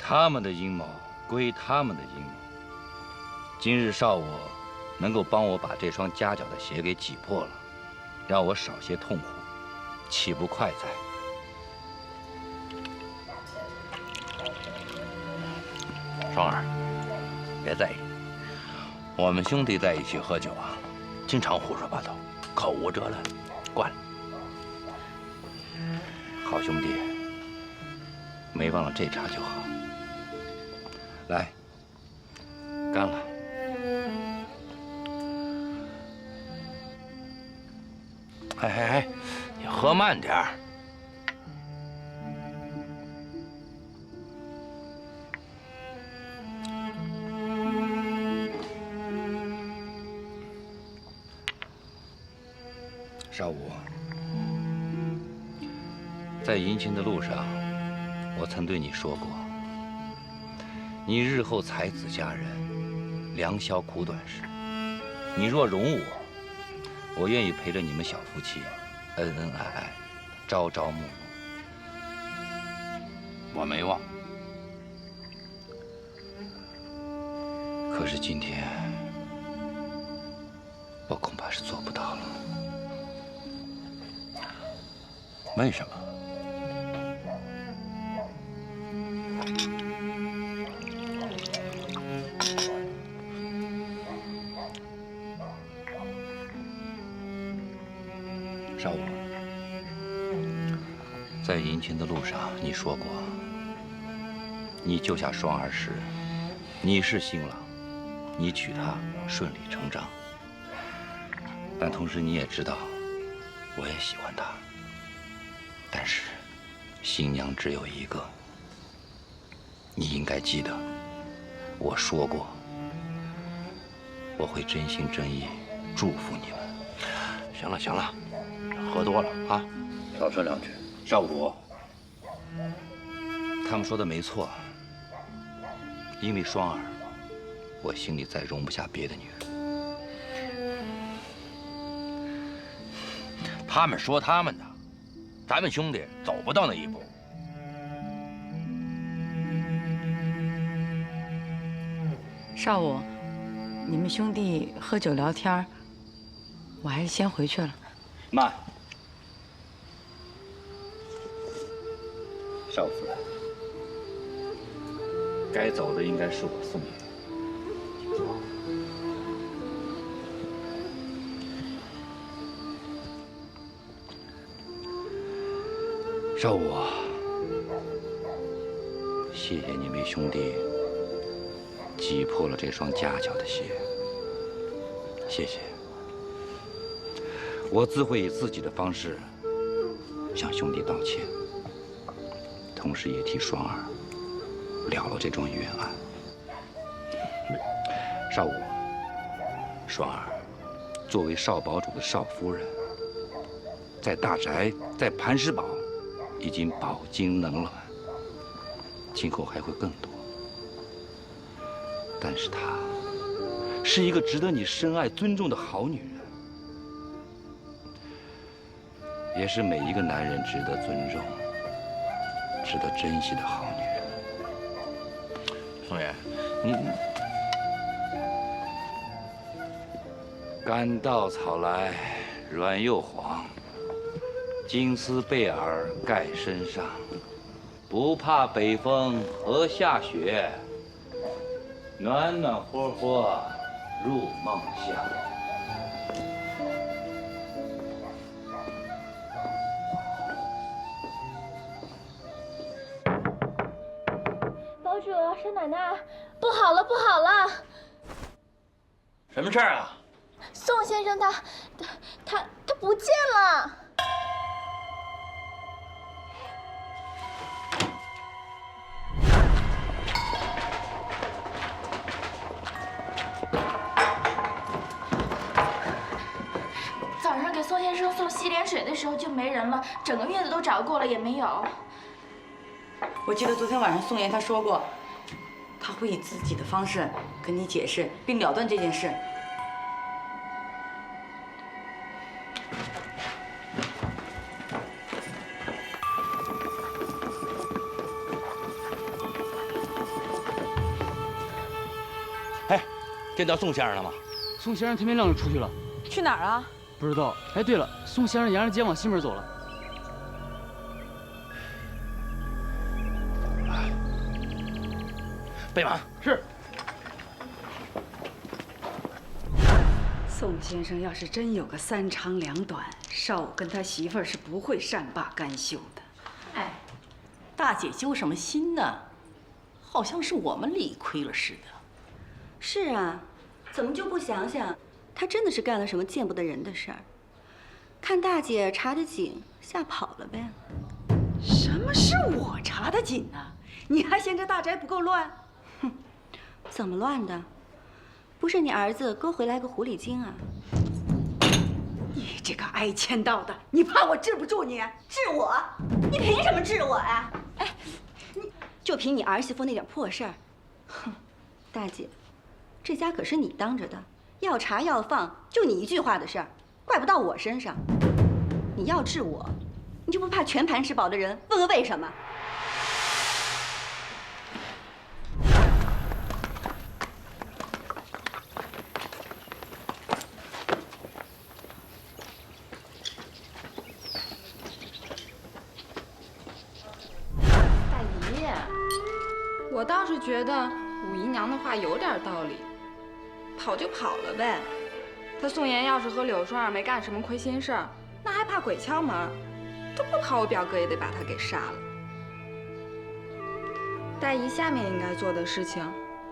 他们的阴谋归他们的阴谋。今日少我能够帮我把这双夹脚的鞋给挤破了，让我少些痛苦，岂不快哉？双儿，别在意，我们兄弟在一起喝酒啊，经常胡说八道，口无遮拦，惯了。好兄弟，没忘了这茬就好。来，干了。哎，你喝慢点儿。少武，在迎亲的路上，我曾对你说过，你日后才子佳人，良宵苦短时。你若容我，我愿意陪着你们小夫妻，恩恩爱爱，朝朝暮暮。我没忘。可是今天，我恐怕是做不到了。为什么？少武，在迎亲的路上，你说过，你救下双儿时，你是新郎，你娶她顺理成章。但同时你也知道，我也喜欢她。但是，新娘只有一个。你应该记得，我说过，我会真心真意祝福你们。行了行了，喝多了啊，少说两句。少主，他们说的没错，因为双儿，我心里再容不下别的女人。他们说他们的。咱们兄弟走不到那一步。少武，你们兄弟喝酒聊天，我还是先回去了。慢，少夫人，该走的应该是我送你。请坐。少武，谢谢你为兄弟挤破了这双夹脚的鞋，谢谢。我自会以自己的方式向兄弟道歉，同时也替双儿了这桩冤案。少武，双儿作为少堡主的少夫人，在大宅，在磐石堡。已经饱经冷暖，今后还会更多。但是她是一个值得你深爱、尊重的好女人，也是每一个男人值得尊重、值得珍惜的好女人。宋爷，你干稻草来，软又黄。金丝被儿盖身上，不怕北风和下雪，暖暖和和入梦乡。堡主，少奶奶，不好了，不好了！什么事儿啊？宋先生他不见了。宋先生送洗脸水的时候就没人了，整个院子都找过了也没有。我记得昨天晚上宋妍他说过，他会以自己的方式跟你解释并了断这件事。见到宋先生了吗？宋先生天没亮就出去了。去哪儿啊？不知道。哎，对了，宋先生沿着街往西门走了。备马。是。宋先生要是真有个三长两短，少武跟他媳妇儿是不会善罢甘休的。哎，大姐揪什么心呢？好像是我们理亏了似的。是啊，怎么就不想想，他真的是干了什么见不得人的事儿？看大姐查得紧，吓跑了呗。什么是我查得紧呢？你还嫌这大宅不够乱？哼，怎么乱的？不是你儿子勾回来个狐狸精啊？你这个挨千刀的，你怕我治不住你？治我？你凭什么治我呀？哎，你就凭你儿媳妇那点破事儿？哼，大姐，这家可是你当着的，要查要放，就你一句话的事儿，怪不到我身上。你要治我，你就不怕全盘吃饱的人问个为什么？我倒是觉得武姨娘的话有点道理，跑就跑了呗。他宋妍要是和柳双儿没干什么亏心事儿，那还怕鬼敲门？这不跑我表哥也得把他给杀了。大姨下面应该做的事情，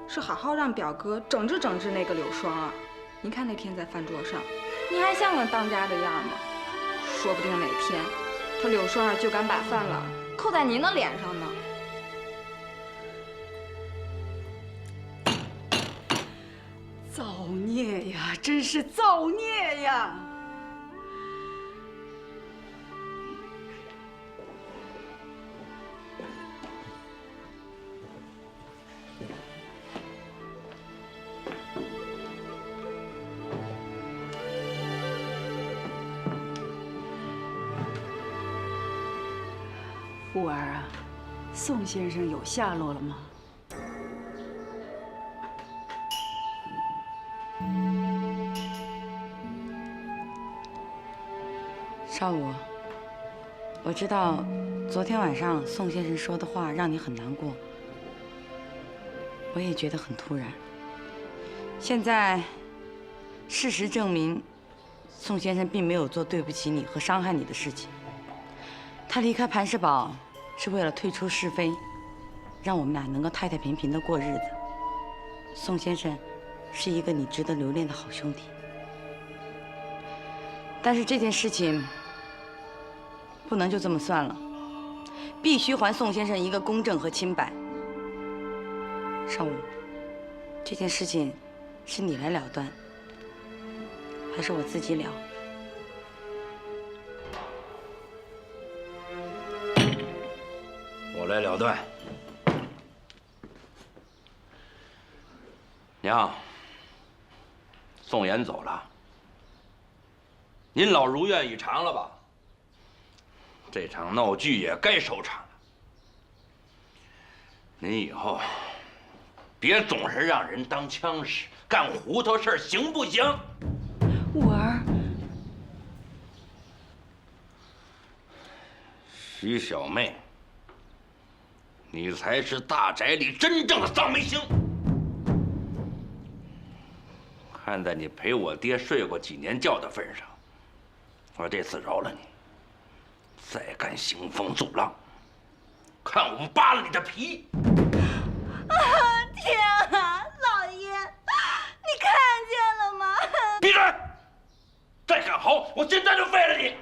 是好好让表哥整治整治那个柳双儿。您看那天在饭桌上，你还像个当家的样吗？说不定哪天，他柳双儿就敢把饭碗扣在您的脸上呢。造孽呀，真是造孽呀！五儿啊，宋先生有下落了吗？少武，我知道昨天晚上宋先生说的话让你很难过，我也觉得很突然。现在事实证明，宋先生并没有做对不起你和伤害你的事情。他离开磐石堡是为了退出是非，让我们俩能够太太平平的过日子。宋先生是一个你值得留恋的好兄弟，但是这件事情不能就这么算了，必须还宋先生一个公正和清白。少武，这件事情是你来了断，还是我自己了？我来了断。娘，宋妍走了，您老如愿以偿了吧？这场闹剧也该收场了。您以后别总是让人当枪使，干糊涂事儿，行不行？五儿，徐小妹，你才是大宅里真正的丧眉星。看在你陪我爹睡过几年觉的份上，我这次饶了你。再敢兴风作浪，看我不扒了你的皮！天啊，老爷，你看见了吗？闭嘴！再敢嚎，我现在就废了你！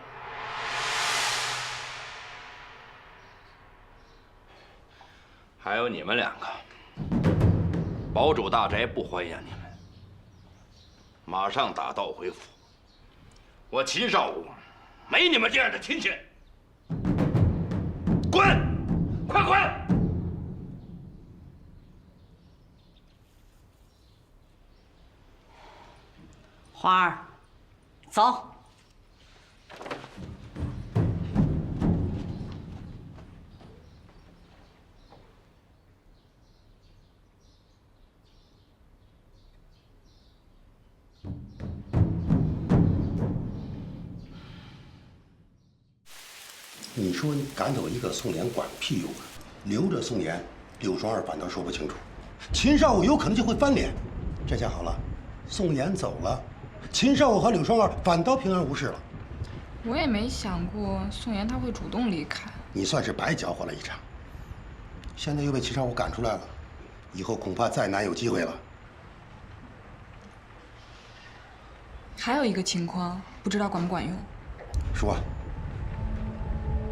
还有你们两个，堡主大宅不欢迎你们，马上打道回府。我秦少武没你们这样的亲戚。滚！快滚！花儿，走。你说你赶走一个宋岩管屁用啊？留着宋岩，柳双儿反倒说不清楚。秦少武有可能就会翻脸。这下好了，宋岩走了，秦少武和柳双儿反倒平安无事了。我也没想过宋岩他会主动离开。你算是白搅和了一场。现在又被秦少武赶出来了，以后恐怕再难有机会了。还有一个情况，不知道管不管用。说。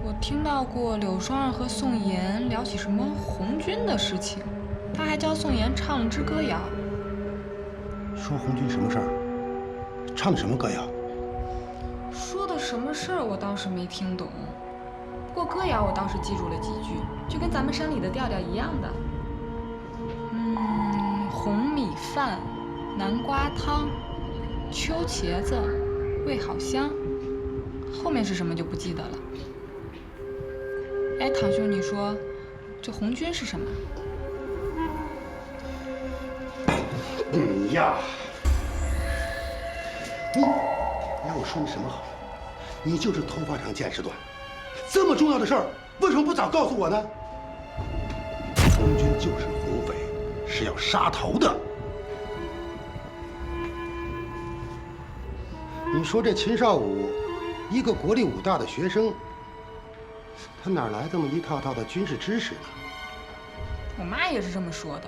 我听到过柳双儿和宋岩聊起什么红军的事情，他还教宋岩唱了支歌谣。说红军什么事儿？唱什么歌谣？说的什么事儿我倒是没听懂，不过歌谣我倒是记住了几句，就跟咱们山里的调调一样的。红米饭，南瓜汤，秋茄子，味好香。后面是什么就不记得了。哎，堂兄，你说这红军是什么？你呀，你让我说你什么好？你就是头发长见识短，这么重要的事儿，为什么不早告诉我呢？红军就是红匪，是要杀头的。你说这秦少武，一个国立武大的学生，他哪来这么一套套的军事知识呢？我妈也是这么说的，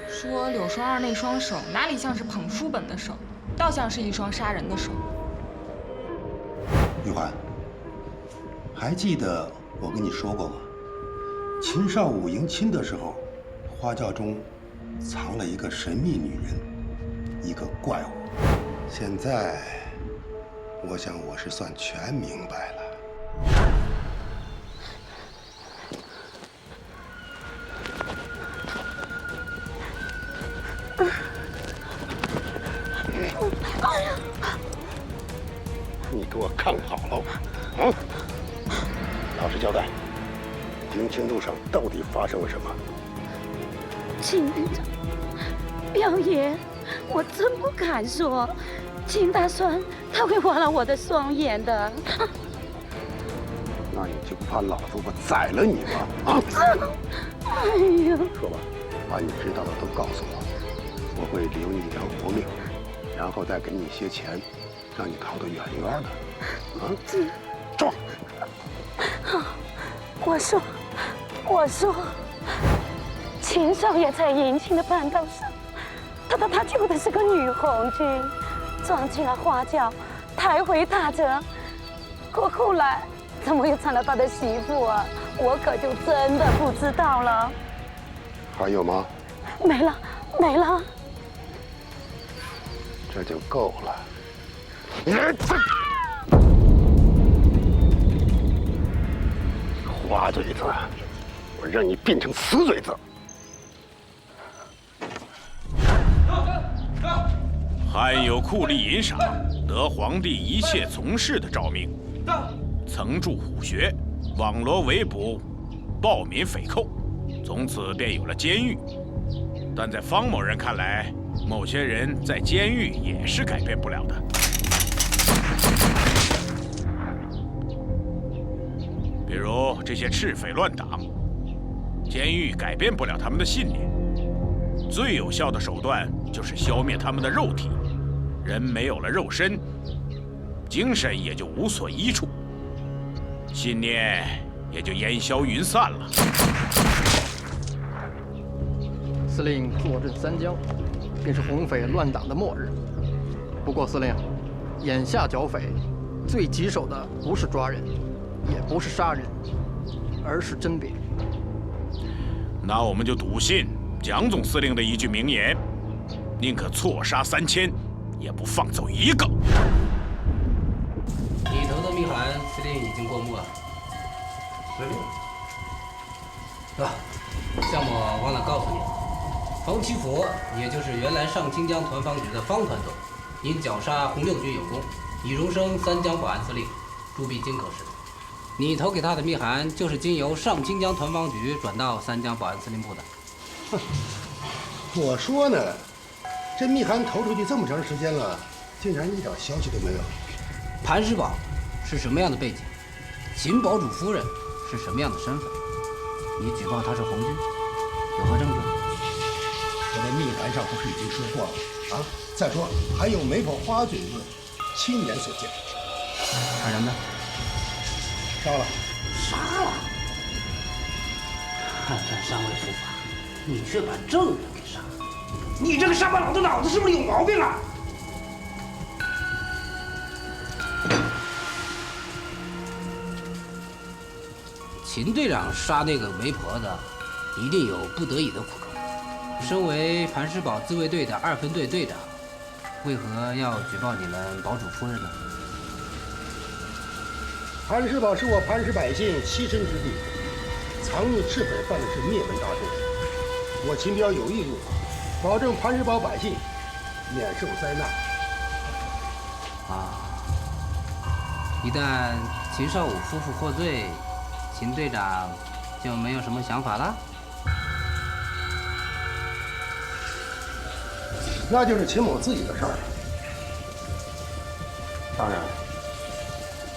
说柳双儿那双手哪里像是捧书本的手，倒像是一双杀人的手。玉环，还记得我跟你说过吗？秦少武迎亲的时候，花轿中藏了一个神秘女人，一个怪物。现在，我想我是算全明白了。你给我看好了，啊！老实交代，迎亲路上到底发生了什么？秦队长，表爷，我真不敢说。秦大栓他会挖了我的双眼的。那你就不怕老子我宰了你吗？啊！哎呦！说吧，把你知道的都告诉我，我会留你一条活命，然后再给你一些钱，让你逃得远远的。啊！说。好，我说，秦少爷在迎亲的半道上，他救的是个女红军，撞进了花轿，抬回大泽，可后来怎么又成了他的媳妇啊？我可就真的不知道了。还有吗？没了。这就够了。花嘴子，我让你变成死嘴子！汉有酷吏银赏，得皇帝一切从事的诏命，曾驻虎穴，网罗围捕暴民匪寇，从此便有了监狱。但在方某人看来，某些人在监狱也是改变不了的。比如这些赤匪乱党，监狱改变不了他们的信念，最有效的手段就是消灭他们的肉体。人没有了肉身，精神也就无所依处，信念也就烟消云散了。司令坐镇三江，便是红匪乱党的末日。不过司令，眼下剿匪最棘手的不是抓人，也不是杀人，而是甄别。那我们就笃信蒋总司令的一句名言：宁可错杀3000，也不放走一个。你投的密函，司令已经过目了。司令，项目忘了告诉你，黄祈福，也就是原来上清江团防局的方团总，因绞杀红六军有功，已荣升三江保安司令，驻跸津口市。你投给他的密函，就是经由上清江团防局转到三江保安司令部的。哼，我说呢，这密函投出去这么长时间了，竟然一点消息都没有。磐石堡是什么样的背景？秦堡主夫人是什么样的身份？你举报她是红军，有何证据？我在密函上不是已经说过了啊？再说还有媒婆花嘴子亲眼所见。杀人呢？杀了。杀了？汉犯尚未伏法，你却把证人给杀了，你这个乡巴佬的脑子是不是有毛病啊？秦队长杀那个媒婆的，一定有不得已的苦衷。身为磐石堡自卫队的2分队队长，为何要举报你们堡主夫人呢？磐石堡是我磐石百姓栖身之地，藏匿赤匪犯的是灭门大错。我秦彪有义务保证磐石堡百姓免受灾难。一旦秦少武夫妇获罪，秦队长就没有什么想法了？那就是秦某自己的事儿了。当然，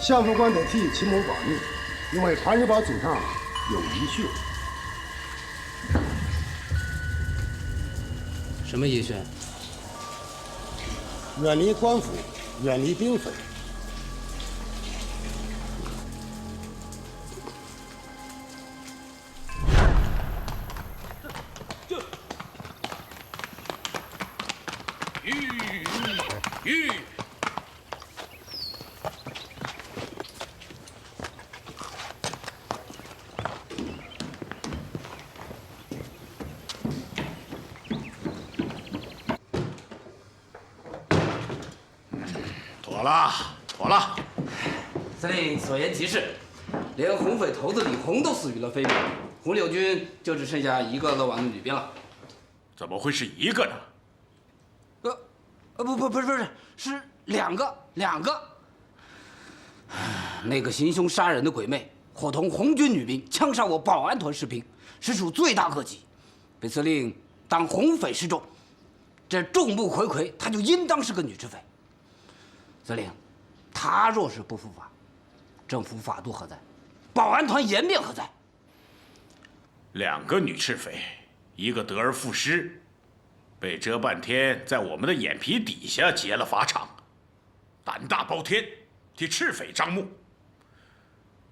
相副官得替秦某保密，因为磐石堡祖上有遗训。什么遗训？远离官府，远离兵匪。妥了。司令所言极是，连红匪头子李红都死于了非命，红六军就只剩下一个漏网的女兵了。怎么会是一个呢？不是，是两个。那个行凶杀人的鬼魅，伙同红军女兵枪杀我保安团士兵，实属罪大恶极，被司令当红匪示众。这众目睽睽，她就应当是个女之匪。司令，她若是不伏法，政府法度何在？保安团颜面何在？两个女赤匪，一个得而复失，被这半天在我们的眼皮底下结了法场，胆大包天，替赤匪张目。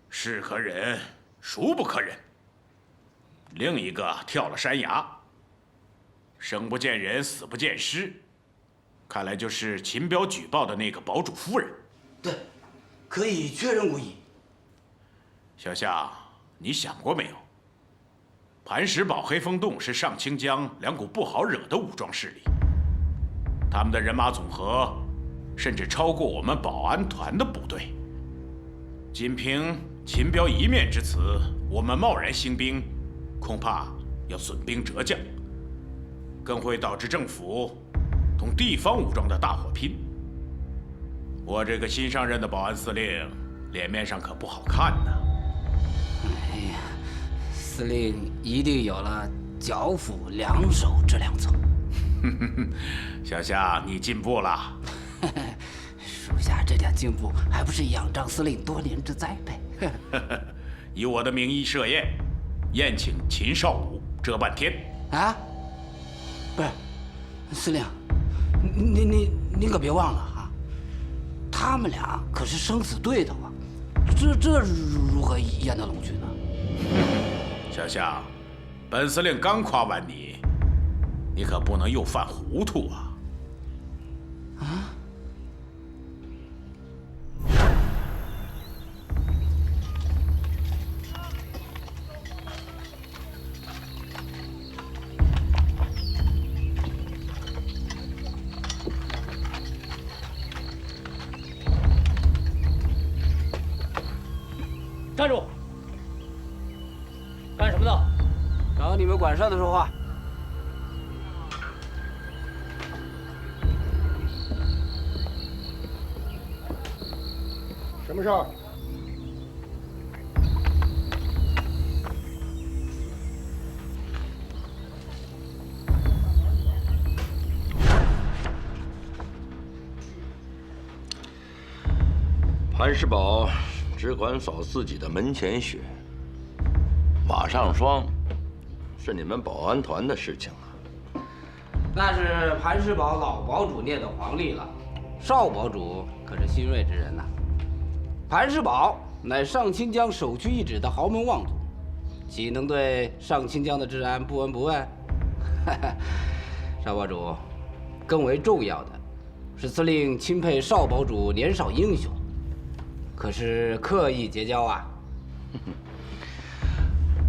是可忍，孰不可忍？另一个跳了山崖，生不见人，死不见尸，看来就是秦彪举报的那个堡主夫人。对，可以确认无疑。小夏，你想过没有？磐石堡、黑风洞是上清江两股不好惹的武装势力，他们的人马总和甚至超过我们保安团的部队。仅凭秦彪一面之词，我们贸然兴兵，恐怕要损兵折将，更会导致政府同地方武装的大火拼。我这个新上任的保安司令，脸面上可不好看呢。哎呀，司令一定有了剿抚两手之良策。小夏，你进步了。属下这点进步，还不是仰仗司令多年之栽培。以我的名义设宴，宴请秦少武、遮半天。啊？不是，司令，您可别忘了啊，他们俩可是生死对头啊，这如何宴得龙群呢？小夏，本司令刚夸完你，你可不能又犯糊涂啊！啊？站住！干什么呢？找你们管事的说话。什么事儿？磐石堡只管扫自己的门前雪。马上霜，是你们保安团的事情啊。那是磐石堡老堡主念的黄历了，少堡主可是新锐之人呐。磐石堡乃上清江首屈一指的豪门望族，岂能对上清江的治安不闻不问？少堡主，更为重要的是司令钦佩少堡主年少英雄，可是刻意结交啊。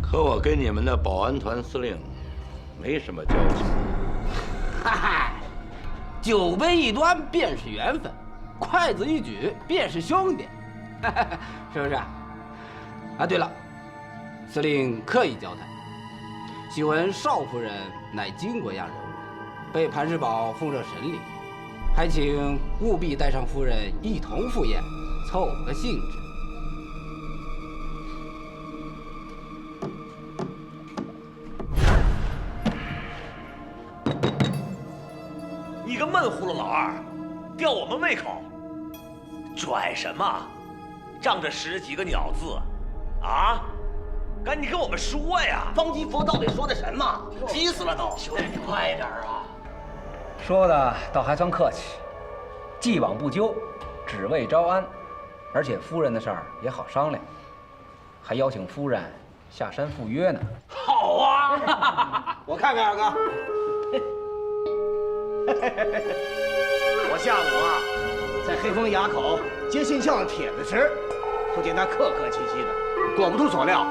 可我跟你们的保安团司令没什么交情。嗨，酒杯一端便是缘分，筷子一举便是兄弟，是不是？啊，对了，司令刻意交谈，许闻少夫人乃巾帼样人物，被磐石堡奉热审理，还请务必带上夫人一同赴宴，凑个兴致。你个闷葫芦老二，吊我们胃口，拽什么？仗着10几个鸟字，啊！赶紧跟我们说呀！方吉佛到底说的什么？急死了都！兄弟，你快点啊！说的倒还算客气，既往不咎，只为招安，而且夫人的事儿也好商量，还邀请夫人下山赴约呢。好啊！我看看二哥。我下午啊，在黑风垭口接信巷的帖子时，就见他客客气气的，果不出所料，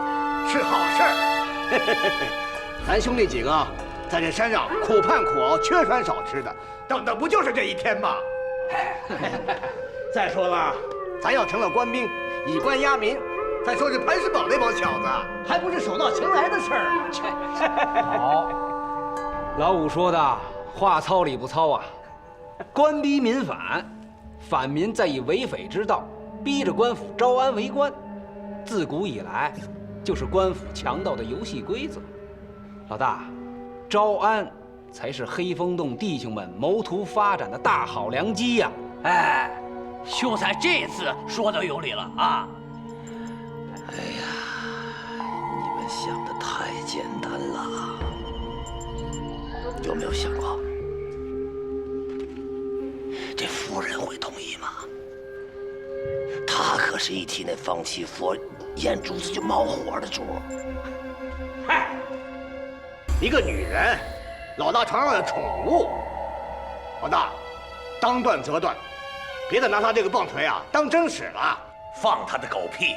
是好事儿。咱兄弟几个在这山上苦盼苦熬，缺穿少吃的，等的不就是这一天吗？再说了，咱要成了官兵，以官压民，再说是磐石堡那帮小子，还不是手到擒来的事儿。好，老五说的话糙理不糙啊！官逼民反，反民再以为匪之道逼着官府招安为官，自古以来就是官府强盗的游戏规则。老大，招安才是黑风洞弟兄们谋图发展的大好良机呀！哎，秀才这次说的有理了啊！哎呀，你们想的太简单了，有没有想过？这夫人会同意吗？她可是一提那方七佛，眼珠子就冒火的主。嗨，一个女人，老大床上的宠物。老大，当断则断，别再拿他这个棒槌啊当真使了。放他的狗屁！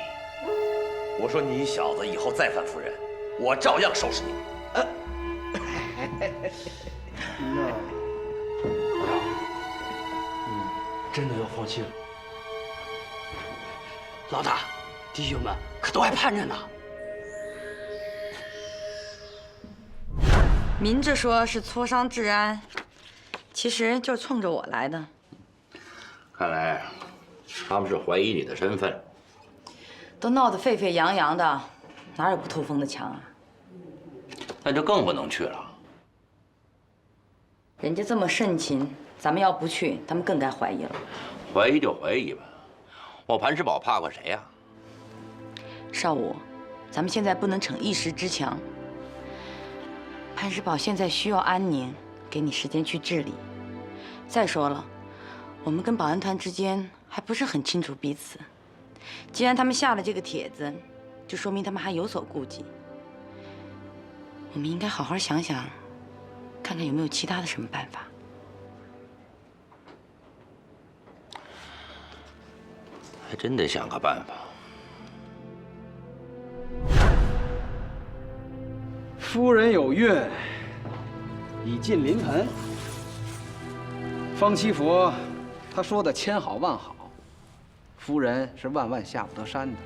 我说你小子以后再犯夫人，我照样收拾你。真的要放弃了？老大，弟兄们可都还盼着呢。明着说是磋商治安，其实就是冲着我来的。看来他们是怀疑你的身份。都闹得沸沸扬扬的，哪有不透风的墙啊？那就更不能去了。人家这么盛情，咱们要不去，他们更该怀疑了。怀疑就怀疑吧，我磐石堡怕过谁呀？少武，咱们现在不能逞一时之强。磐石堡现在需要安宁，给你时间去治理。再说了，我们跟保安团之间还不是很清楚彼此。既然他们下了这个帖子，就说明他们还有所顾忌。我们应该好好想想，看看有没有其他的什么办法。还真得想个办法。夫人有孕，已近临盆。方七佛他说的千好万好，夫人是万万下不得山的。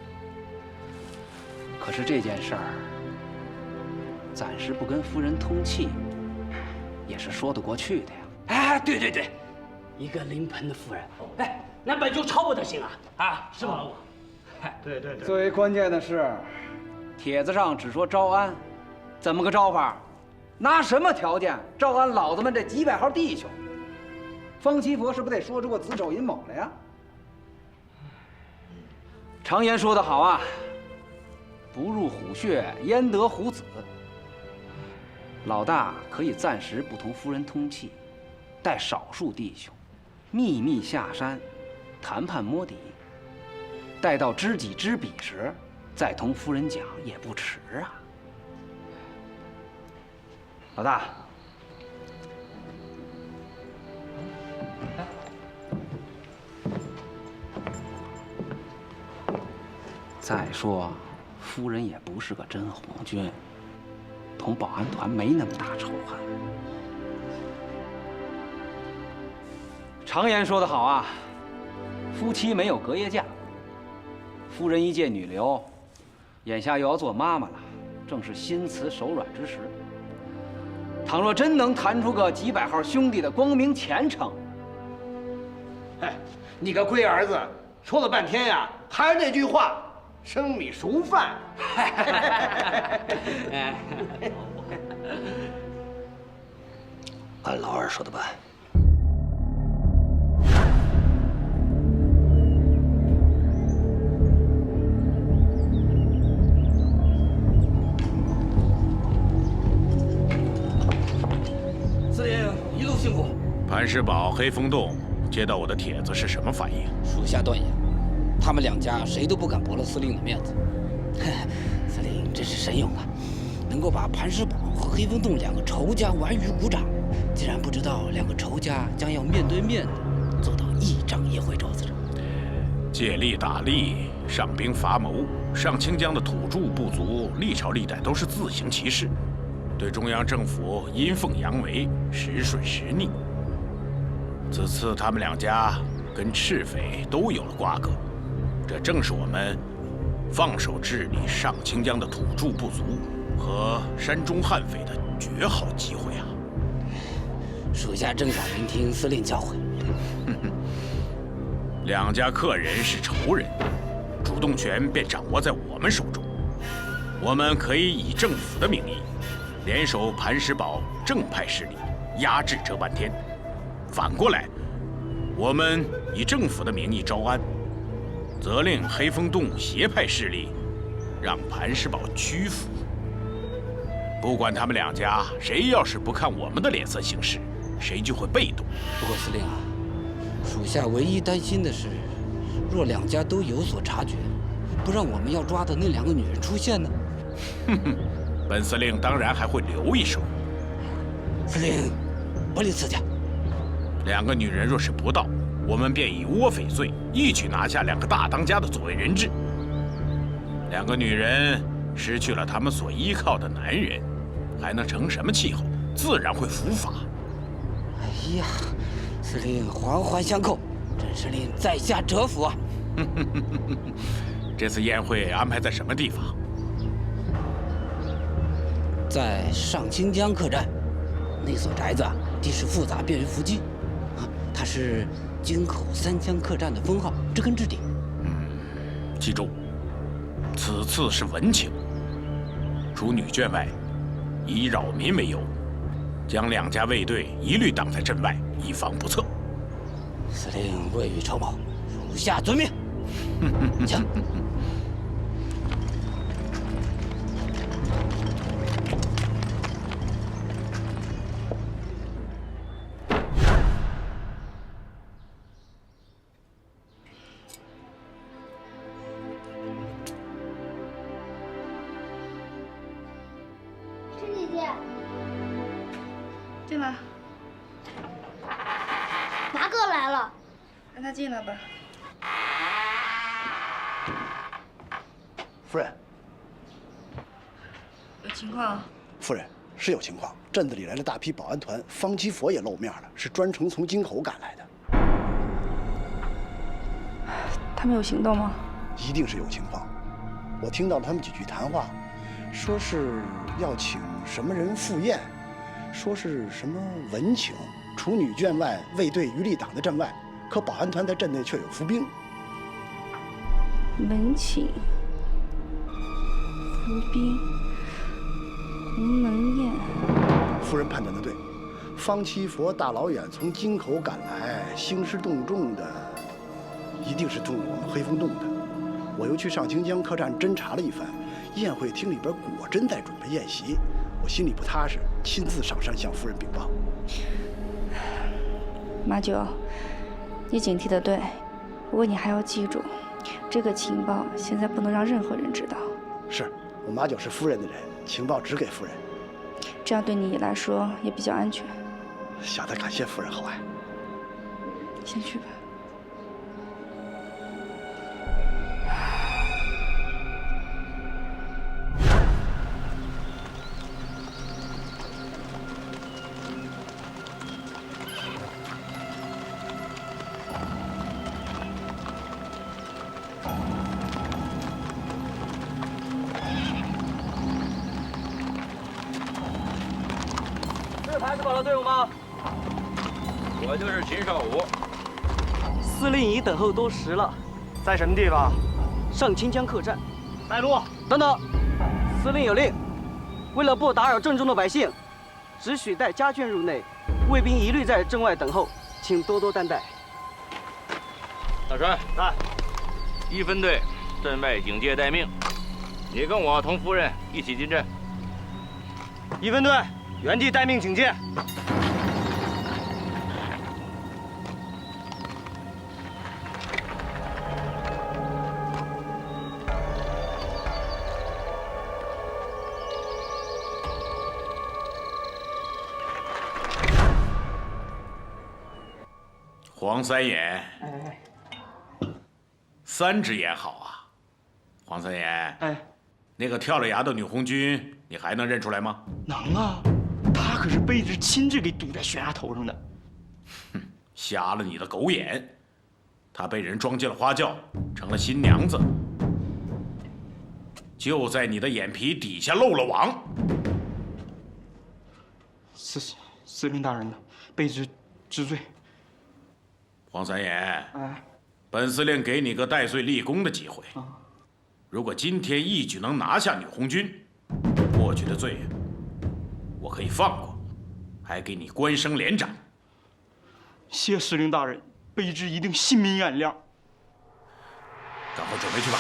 可是这件事儿，暂时不跟夫人通气，也是说得过去的呀。哎，对对对，一个临盆的夫人，哎，那本就超不得心啊！啊，是吧，老五？对对对。最关键的是，帖子上只说招安，怎么个招法？拿什么条件招安老子们这几百号弟兄？方七佛是不是得说出个子丑寅卯来呀？常言说得好啊，不入虎穴，焉得虎子。老大可以暂时不同夫人通气，带少数弟兄秘密下山谈判摸底，待到知己知彼时，再同夫人讲也不迟啊。老大，再说，夫人也不是个真红军，同保安团没那么大仇恨。常言说得好啊，夫妻没有隔夜架。夫人一介女流，眼下又要做妈妈了，正是心慈手软之时。倘若真能谈出个几百号兄弟的光明前程，哎，你个龟儿子，说了半天呀，还是那句话，生米熟饭。按老二说的办。司令一路辛苦。磐石堡、黑风洞接到我的帖子是什么反应？属下断言，他们两家谁都不敢驳了司令的面子。司令真是神勇啊，能够把磐石堡和黑风洞两个仇家玩于股掌。竟然不知道两个仇家将要面对面的坐到一张议会桌子上。借力打力，上兵伐谋，上清江的土著部族历朝历代都是自行其事，对中央政府阴奉阳违，时顺时逆。此次他们两家跟赤匪都有了瓜葛，这正是我们放手治理上清江的土著部族和山中悍匪的绝好机会啊！属下正想聆听司令教诲。两家客人是仇人，主动权便掌握在我们手中。我们可以以政府的名义，联手磐石堡正派势力，压制这半天。反过来，我们以政府的名义招安，责令黑风洞邪派势力让磐石堡屈服。不管他们两家谁要是不看我们的脸色行事，谁就会被动。不过司令啊，属下唯一担心的是，若两家都有所察觉，不让我们要抓的那两个女人出现呢？哼哼，本司令当然还会留一手。司令，不吝赐教。两个女人若是不到，我们便以窝匪罪一举拿下两个大当家的左卫人质。两个女人失去了他们所依靠的男人，还能成什么气候？自然会伏法。哎呀，司令环环相扣，真是令在下折服啊！这次宴会安排在什么地方？在上清江客栈，那所宅子地势复杂，便于伏击。它是京口三江客栈的封号，知根知底。记住，此次是文情，除女眷外，以扰民为由，将两家卫队一律挡在阵外，以防不测。司令未雨绸缪，属下遵命。请。陈姐姐，进来。马哥来了，让他进来吧。夫人，有情况？夫人是有情况，镇子里来了大批保安团，方七佛也露面了，是专程从京口赶来的。他们有行动吗？一定是有情况。我听到他们几句谈话，说是要请什么人赴宴，说是什么文情，除女眷外，卫队余力挡在阵外，可保安团在镇内却有伏兵。文请。伏兵，鸿门宴。夫人判断的对，方七佛大老远从京口赶来，兴师动众的，一定是动我们黑风洞的。我又去上清江客栈侦查了一番，宴会厅里边果真在准备宴席，我心里不踏实，亲自上山向夫人禀报。马九，你警惕的对，不过你还要记住，这个情报现在不能让任何人知道。是，我马九是夫人的人，情报只给夫人，这样对你来说也比较安全。小的感谢夫人厚爱。先去吧。是排斥堡的队伍吗？我就是秦少武。司令已等候多时了，在什么地方？上清江客栈。带路。等等，司令有令，为了不打扰郑重的百姓，只许带家眷入内，卫兵一律在镇外等候，请多多担待。大帅，在。一分队镇外警戒待命，你跟我同夫人一起进阵。一分队原地待命警戒。黄三眼，3只眼好啊！黄三眼，那个跳了崖的女红军，你还能认出来吗？能啊，她可是卑职亲自给堵在悬崖头上的。哼，瞎了你的狗眼！她被人装进了花轿，成了新娘子，就在你的眼皮底下漏了网。司令大人呢？卑职知罪。黄三眼，本司令给你个戴罪立功的机会。如果今天一举能拿下女红军，过去的罪我可以放过，还给你官升连长。谢司令大人，卑职一定心明眼亮。赶快准备去吧。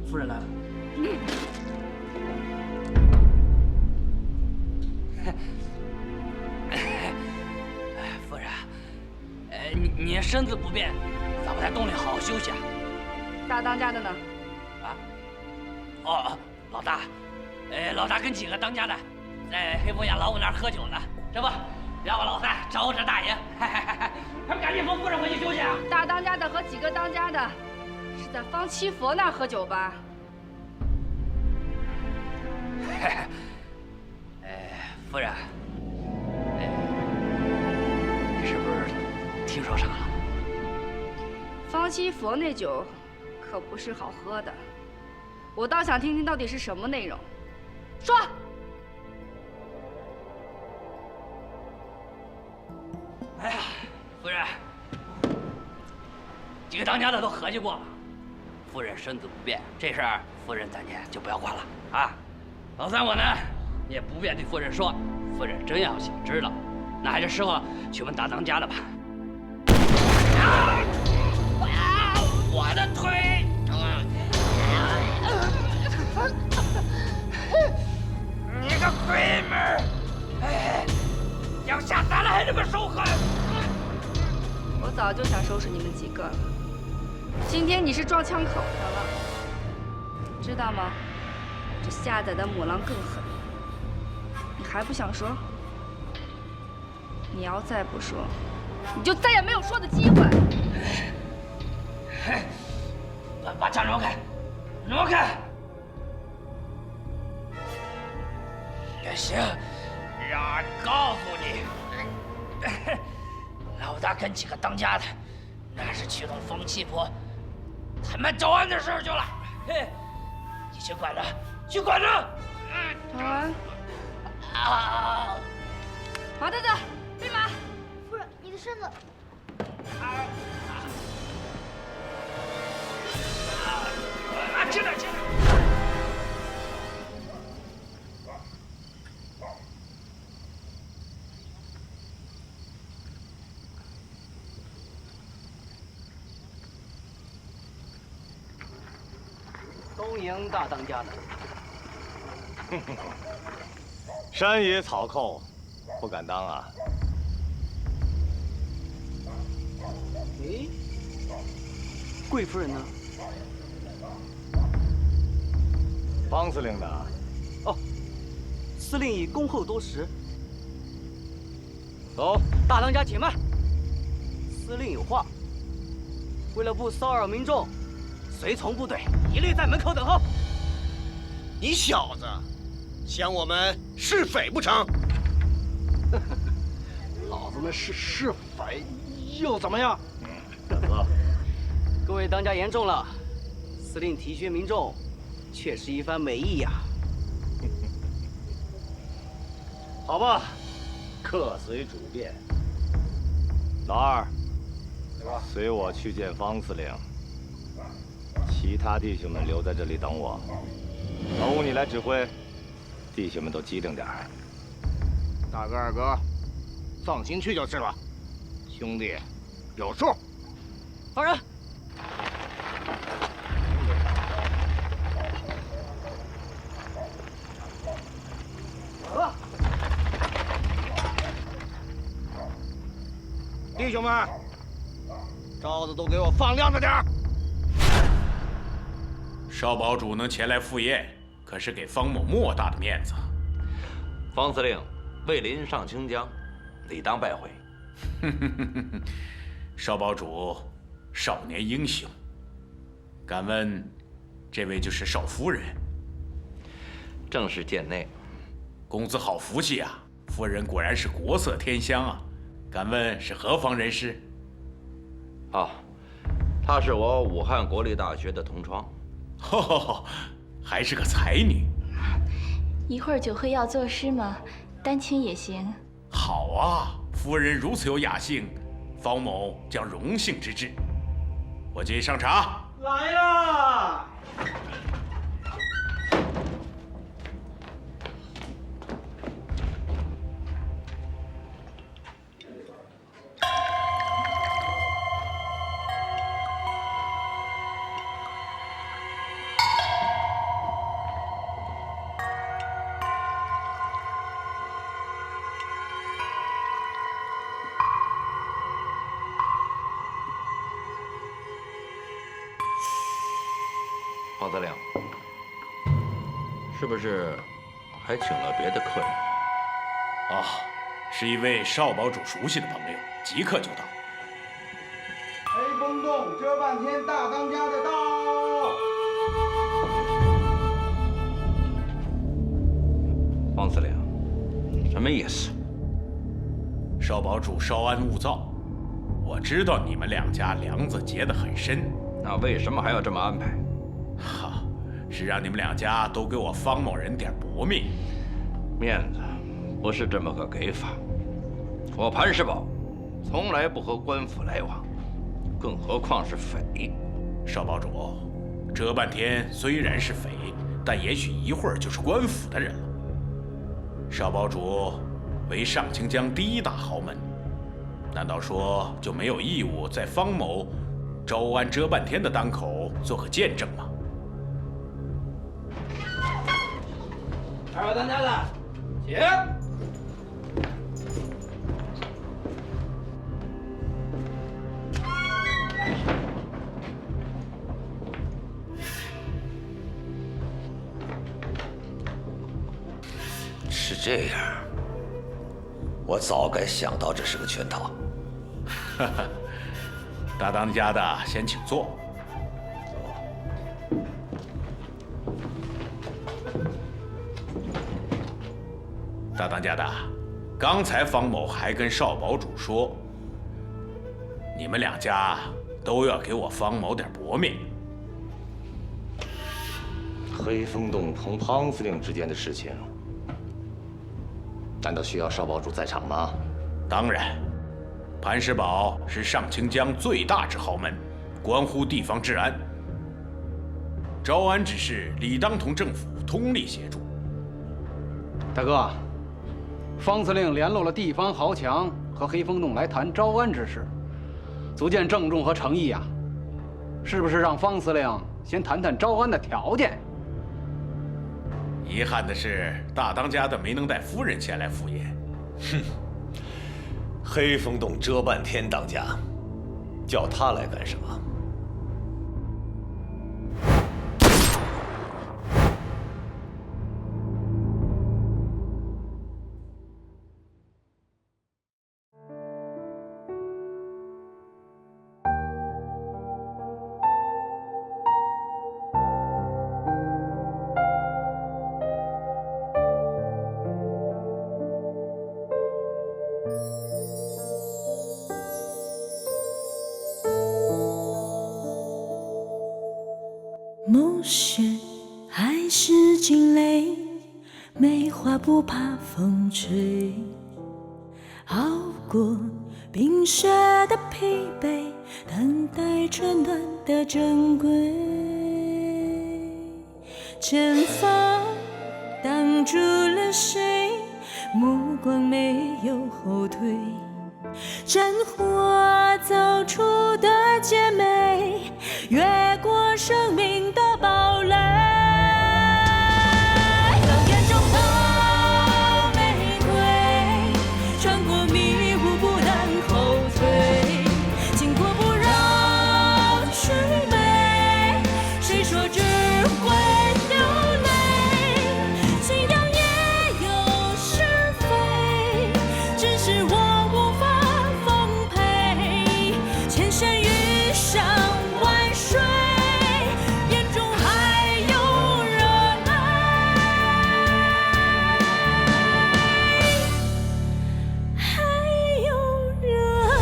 夫人来了。夫人，你身子不便，咱们在洞里好好休息啊。大当家的呢？老大，老大跟几个当家的在黑风崖老五那儿喝酒呢，这不，让我老三招着大爷，还不赶紧送夫人回去休息啊！大当家的和几个当家的是在方七佛那儿喝酒吧？夫人，你是不是听说啥了？方七佛那酒可不是好喝的，我倒想听听到底是什么内容。说。哎呀，夫人，几个当家的都合计过了，夫人身子不便，这事儿夫人暂且就不要管了啊。老三我呢，你也不便对夫人说，夫人真要想知道，那还是时候去问大当家的吧。我的腿！你个鬼门儿！要下山了还这么收狠！我早就想收拾你们几个了，今天你是撞枪口的了，知道吗？这下载的母狼更狠，你还不想说？你要再不说，你就再也没有说的机会。把枪挪开，挪开！也行，让俺告诉你，老大跟几个当家的，那是启动风气婆他们招安的事去了。你去管着，去管着。招安？马太子，备马。夫人，你的身子。进来，进来。恭迎大当家呢。山野草寇，不敢当啊。诶，贵夫人呢？方司令呢？哦，司令已恭候多时。走，大当家且慢，司令有话。为了不骚扰民众，随从部队一律在门口等候。你小子，想我们是匪不成？老子们是匪，又怎么样？走。各位当家言重了，司令体恤民众，确是一番美意呀。好吧，客随主便。老二，随我去见方司令。其他弟兄们留在这里等我。老五，你来指挥，弟兄们都机灵点儿。大哥、二哥，放心去就是了。兄弟，有数。放人。走。弟兄们，招子都给我放亮着点儿。少堡主能前来赴宴，可是给方某莫大的面子。方司令为临上清江，理当拜会。少堡主，少年英雄。敢问，这位就是少夫人？正是贱内。公子好福气啊！夫人果然是国色天香啊！敢问是何方人士？啊，她是我武汉国立大学的同窗。哦，还是个才女。一会儿酒会要作诗吗？单亲也行。好啊，夫人如此有雅兴，方某将荣幸之至。伙计上茶。来啦！方司令，是不是还请了别的客人？啊，是一位少堡主熟悉的朋友，即刻就到。黑风洞遮半天大当家的到。方司令，什么意思？少堡主稍安勿躁，我知道你们两家梁子结得很深，那为什么还要这么安排？哈，是让你们两家都给我方某人点薄面。面子不是这么个给法。我潘世宝从来不和官府来往，更何况是匪。少堡主，遮半天虽然是匪，但也许一会儿就是官府的人了。少堡主为上清江第一大豪门，难道说就没有义务在方某招安遮半天的当口做个见证吗？二位当家的，请。是这样，我早该想到这是个圈套。哈哈，大当家的先请坐。大当家的，刚才方某还跟少堡主说，你们两家都要给我方某点薄面。黑风洞同汤司令之间的事情，难道需要少堡主在场吗？当然，磐石堡是上清江最大之豪门，关乎地方治安。招安之事理当同政府通力协助。大哥，方司令联络了地方豪强和黑风洞来谈招安之事，足见郑重和诚意啊！是不是让方司令先谈谈招安的条件？遗憾的是，大当家的没能带夫人前来赴宴。哼，黑风洞遮半天当家，叫他来干什么？暮雪还是惊雷，梅花不怕风吹，熬过冰雪的疲惫，等待春暖的珍贵。前方挡住了谁？目光没有后退，战火走出的姐妹，越过生命的堡垒。狼烟中的玫瑰，穿过迷雾不能后退，经过不让虚美，谁说只会流泪？信仰也有是非，只是我无法奉陪。千山遇上万水，眼中还有热爱，还有热爱。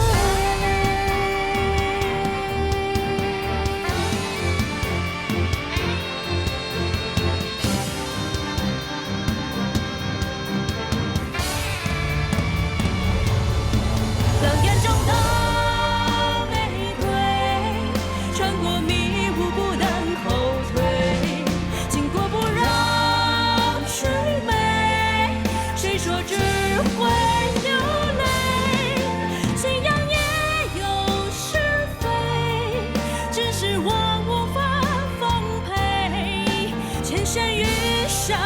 狼烟中的玫瑰，穿过迷雾不能后退，经过不让虚美，谁说只会流泪？信仰也有是非，只是我无法奉陪。千山遇上